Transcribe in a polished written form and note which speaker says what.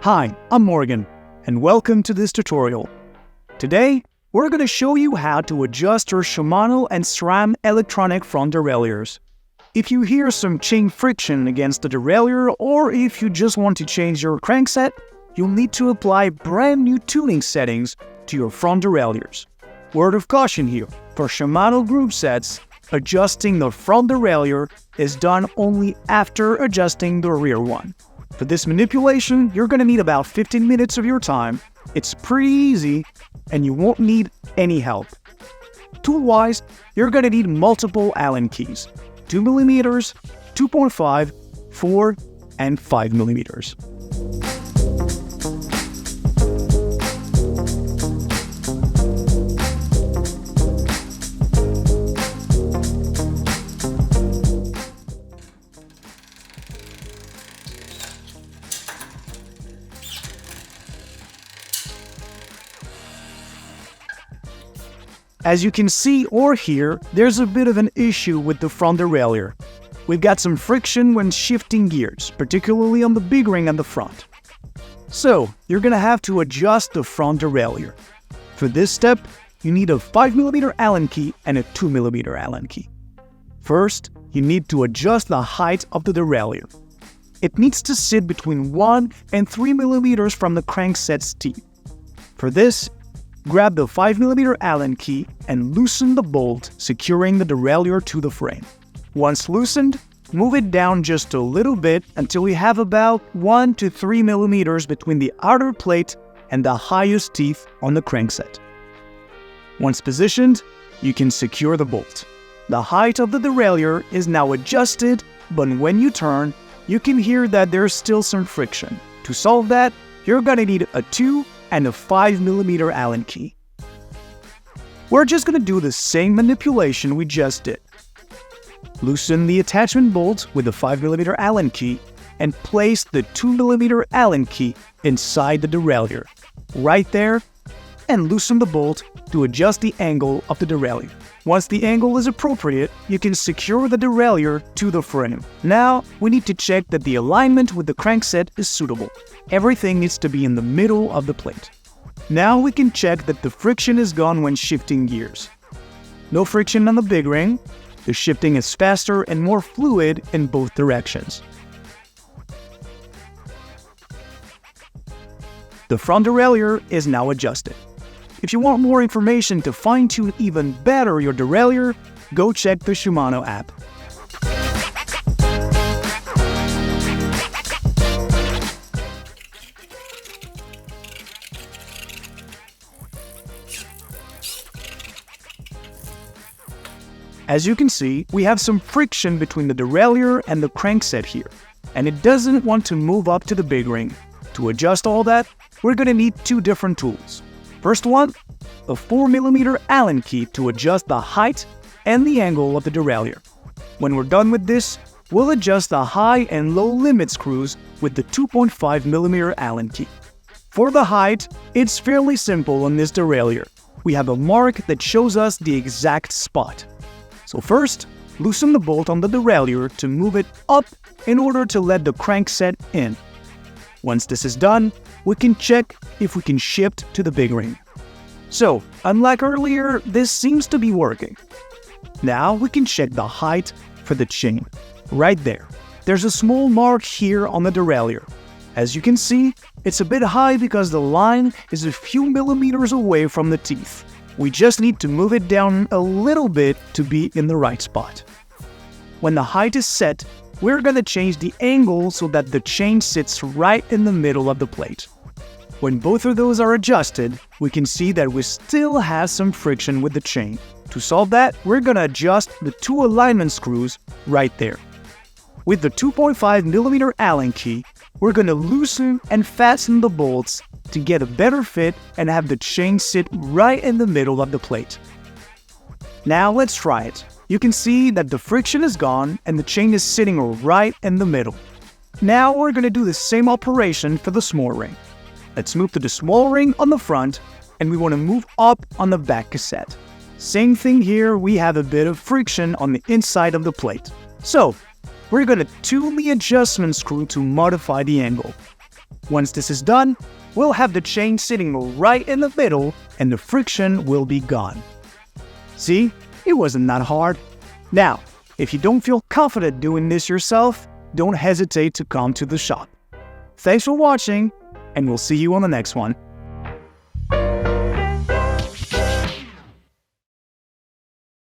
Speaker 1: Hi, I'm Morgan, and welcome to this tutorial. Today, we're going to show you how to adjust your Shimano and SRAM electronic front derailleurs. If you hear some chain friction against the derailleur, or if you just want to change your crankset, you'll need to apply brand new tuning settings to your front derailleurs. Word of caution here, for Shimano group sets, adjusting the front derailleur is done only after adjusting the rear one. For this manipulation, you're going to need about 15 minutes of your time. It's pretty easy, and you won't need any help. Tool-wise, you're going to need multiple Allen keys, 2mm, 2.5, 4, and 5mm. As you can see or hear, there's a bit of an issue with the front derailleur. We've got some friction when shifting gears, particularly on the big ring at the front. So, you're gonna have to adjust the front derailleur. For this step, you need a 5mm Allen key and a 2mm Allen key. First, you need to adjust the height of the derailleur. It needs to sit between 1 and 3mm from the crankset's teeth. For this, grab the 5mm Allen key and loosen the bolt securing the derailleur to the frame. Once loosened, move it down just a little bit until you have about 1 to 3mm between the outer plate and the highest teeth on the crankset. Once positioned, you can secure the bolt. The height of the derailleur is now adjusted, but when you turn, you can hear that there's still some friction. To solve that, you're gonna need a 2 and a 5mm Allen key. We're just going to do the same manipulation we just did. Loosen the attachment bolt with the 5mm Allen key and place the 2mm Allen key inside the derailleur, right there, and loosen the bolt to adjust the angle of the derailleur. Once the angle is appropriate, you can secure the derailleur to the frame. Now, we need to check that the alignment with the crankset is suitable. Everything needs to be in the middle of the plate. Now we can check that the friction is gone when shifting gears. No friction on the big ring. The shifting is faster and more fluid in both directions. The front derailleur is now adjusted. If you want more information to fine-tune even better your derailleur, go check the Shimano app. As you can see, we have some friction between the derailleur and the crankset here, and it doesn't want to move up to the big ring. To adjust all that, we're going to need two different tools. First one, a 4mm Allen key to adjust the height and the angle of the derailleur. When we're done with this, we'll adjust the high and low limit screws with the 2.5mm Allen key. For the height, it's fairly simple on this derailleur. We have a mark that shows us the exact spot. So first, loosen the bolt on the derailleur to move it up in order to let the crankset in. Once this is done, we can check if we can shift to the big ring. So, unlike earlier, this seems to be working. Now we can check the height for the chain. Right there. There's a small mark here on the derailleur. As you can see, it's a bit high because the line is a few millimeters away from the teeth. We just need to move it down a little bit to be in the right spot. When the height is set, we're going to change the angle so that the chain sits right in the middle of the plate. When both of those are adjusted, we can see that we still have some friction with the chain. To solve that, we're going to adjust the two alignment screws right there. With the 2.5mm Allen key, we're going to loosen and fasten the bolts to get a better fit and have the chain sit right in the middle of the plate. Now let's try it. You can see that the friction is gone and the chain is sitting right in the middle. Now we're going to do the same operation for the small ring. Let's move to the small ring on the front, and we want to move up on the back cassette. Same thing here, we have a bit of friction on the inside of the plate. So, we're going to tune the adjustment screw to modify the angle. Once this is done, we'll have the chain sitting right in the middle and the friction will be gone. See, it wasn't that hard. Now, if you don't feel confident doing this yourself, don't hesitate to come to the shop. Thanks for watching, and we'll see you on the next one.